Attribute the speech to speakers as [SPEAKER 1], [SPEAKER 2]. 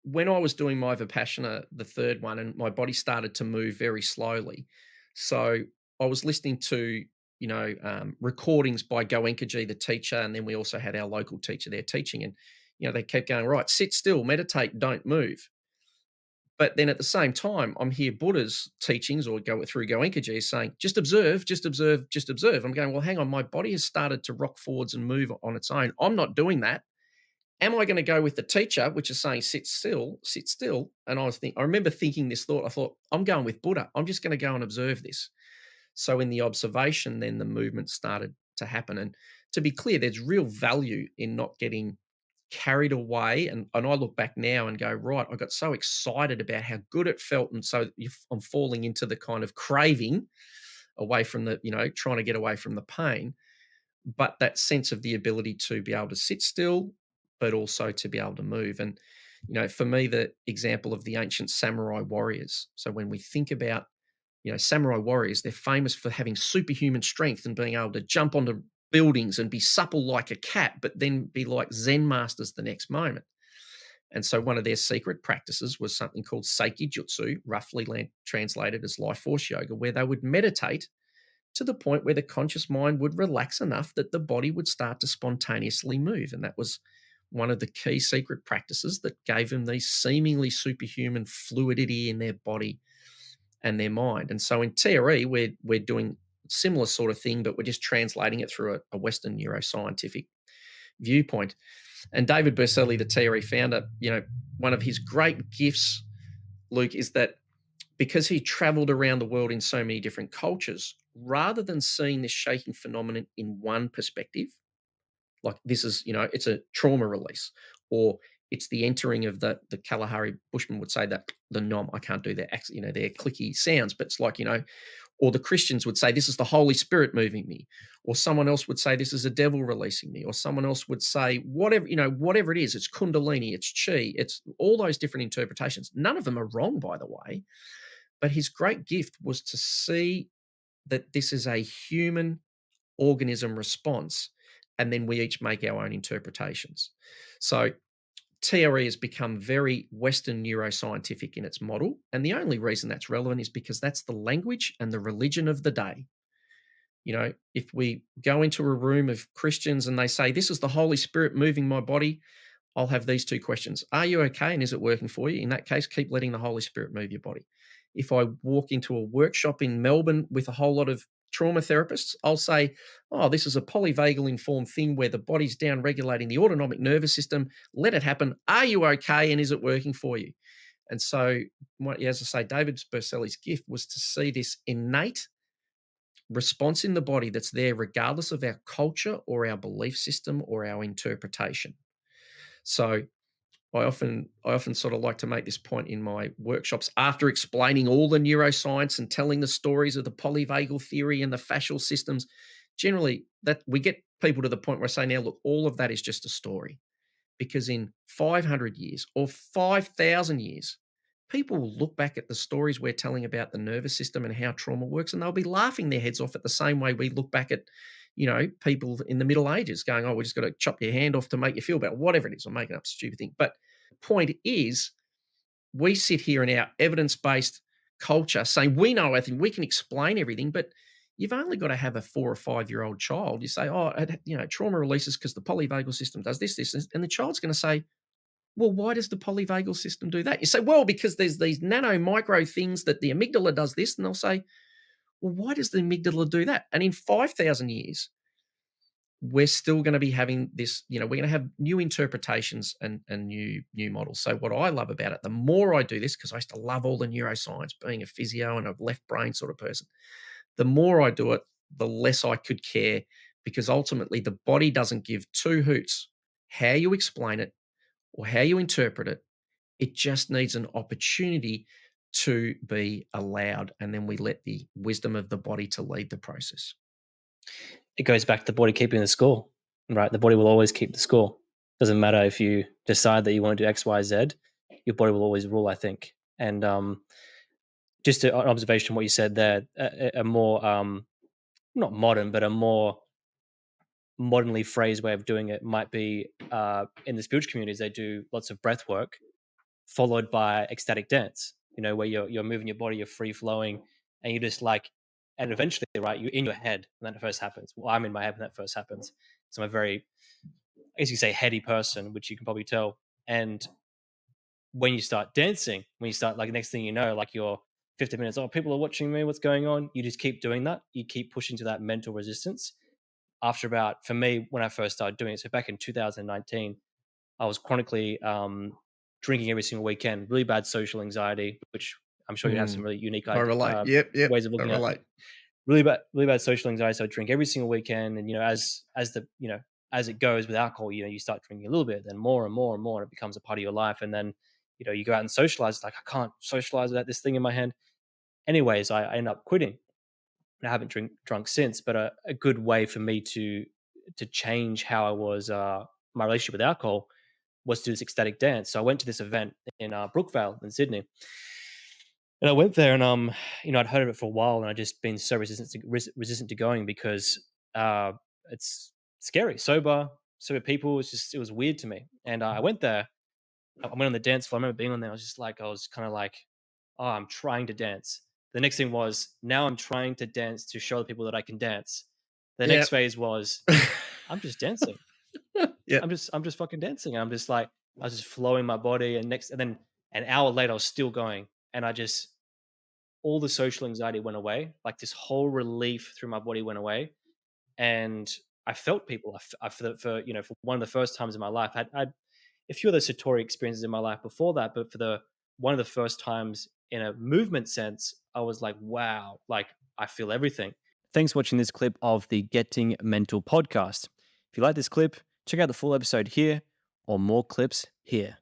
[SPEAKER 1] when I was doing my Vipassana, the third one, and my body started to move very slowly. So I was listening to, recordings by Goenkaji, the teacher, and then we also had our local teacher there teaching. And, they kept going, right, sit still, meditate, don't move. But then at the same time, I'm here Buddha's teachings or go through Goenkaji saying, just observe, just observe, just observe. I'm going, well, hang on, my body has started to rock forwards and move on its own. I'm not doing that. Am I going to go with the teacher, which is saying sit still, sit still? And I remember thinking this thought. I thought, I'm going with Buddha. I'm just going to go and observe this. So in the observation, then the movement started to happen. And to be clear, there's real value in not getting carried away. And I look back now and go, right, I got so excited about how good it felt. And so I'm falling into the kind of craving away from the, trying to get away from the pain. But that sense of the ability to be able to sit still, but also to be able to move. And, for me, the example of the ancient samurai warriors. So when we think about, samurai warriors, they're famous for having superhuman strength and being able to jump onto buildings and be supple like a cat, but then be like Zen masters the next moment. And so one of their secret practices was something called Seiki Jutsu, roughly translated as life force yoga, where they would meditate to the point where the conscious mind would relax enough that the body would start to spontaneously move. And that was one of the key secret practices that gave them these seemingly superhuman fluidity in their body and their mind. And so in TRE, we're doing similar sort of thing, but we're just translating it through a Western neuroscientific viewpoint. And David Berceli, the TRE founder, one of his great gifts, Luke, is that because he traveled around the world in so many different cultures, rather than seeing this shaking phenomenon in one perspective, like this is, it's a trauma release, or it's the entering of the Kalahari Bushman would say that the nom, I can't do their their clicky sounds, but it's like, or the Christians would say this is the Holy Spirit moving me, or someone else would say this is a devil releasing me, or someone else would say whatever, whatever it is, it's Kundalini, it's Chi, it's all those different interpretations. None of them are wrong, by the way, but his great gift was to see that this is a human organism response, and then we each make our own interpretations. So TRE has become very Western neuroscientific in its model. And the only reason that's relevant is because that's the language and the religion of the day. If we go into a room of Christians and they say, this is the Holy Spirit moving my body, I'll have these two questions. Are you okay? And is it working for you? In that case, keep letting the Holy Spirit move your body. If I walk into a workshop in Melbourne with a whole lot of trauma therapists, I'll say, oh, this is a polyvagal informed thing where the body's down regulating the autonomic nervous system. Let it happen. Are you okay? And is it working for you? And so, as I say, David Berceli's gift was to see this innate response in the body that's there regardless of our culture or our belief system or our interpretation. So I often sort of like to make this point in my workshops after explaining all the neuroscience and telling the stories of the polyvagal theory and the fascial systems. Generally, that we get people to the point where I say, now look, all of that is just a story, because in 500 years or 5,000 years, people will look back at the stories we're telling about the nervous system and how trauma works, and they'll be laughing their heads off at the same way we look back at, people in the Middle Ages going, oh, we just got to chop your hand off to make you feel better, whatever it is. I'm making up a stupid thing. But the point is, we sit here in our evidence-based culture saying we know everything, we can explain everything, but you've only got to have a 4 or 5-year-old child. You say, oh, trauma releases because the polyvagal system does this, and the child's going to say, well, why does the polyvagal system do that? You say, well, because there's these nano micro things that the amygdala does this, and they'll say, well, why does the amygdala do that? And in 5,000 years, we're still going to be having this, we're going to have new interpretations and new models. So what I love about it, the more I do this, because I used to love all the neuroscience, being a physio and a left brain sort of person, the more I do it, the less I could care, because ultimately the body doesn't give two hoots how you explain it or how you interpret it. It just needs an opportunity to be allowed, and then we let the wisdom of the body to lead the process.
[SPEAKER 2] It goes back to the body keeping the score, right? The body will always keep the score. Doesn't matter if you decide that you want to do X, Y, Z, your body will always rule, I think. And just an observation, what you said there, a more, not modern, but a more modernly phrased way of doing it might be in the spiritual communities, they do lots of breath work. followed by ecstatic dance, where you're moving your body, you're free flowing, and you just like, and eventually, right, you're in your head when that first happens. Well, I'm in my head when that first happens. So I'm a very, I guess you could say, heady person, which you can probably tell. And when you start dancing, when you start, like, next thing you know, like, you're 50 minutes, oh, people are watching me, what's going on? You just keep doing that. You keep pushing to that mental resistance. After about, for me, when I first started doing it, so back in 2019, I was chronically drinking every single weekend, really bad social anxiety, which I'm sure you have some
[SPEAKER 1] Mm.
[SPEAKER 2] really unique
[SPEAKER 1] I relate. Yep, yep,
[SPEAKER 2] ways of
[SPEAKER 1] I
[SPEAKER 2] looking at
[SPEAKER 1] relate.
[SPEAKER 2] really bad social anxiety. So I drink every single weekend, and as it goes with alcohol, you start drinking a little bit, then more and more and more, and it becomes a part of your life. And then you go out and socialize. It's like, I can't socialize without this thing in my hand. Anyways, I end up quitting. And I haven't drunk since, but a good way for me to change how I was my relationship with alcohol was to do this ecstatic dance. So I went to this event in Brookvale in Sydney, and I went there, and I'd heard of it for a while, and I'd just been so resistant to going because it's scary, sober people. It was weird to me, and I went there. I went on the dance floor. I remember being on there. I was kind of like, oh, I'm trying to dance. The next thing was, now I'm trying to dance to show the people that I can dance. The next
[SPEAKER 1] Yep.
[SPEAKER 2] phase was, I'm just dancing.
[SPEAKER 1] Yep.
[SPEAKER 2] I'm just fucking dancing. I'm just like, I was just flowing my body, and then an hour later I was still going, and I just, all the social anxiety went away. Like, this whole relief through my body went away, and I felt people. For one of the first times in my life, I had a few other satori experiences in my life before that, but for the one of the first times in a movement sense, I was like, wow, like, I feel everything. Thanks for watching this clip of the Getting Mental podcast. If you like this clip, check out the full episode here, or more clips here.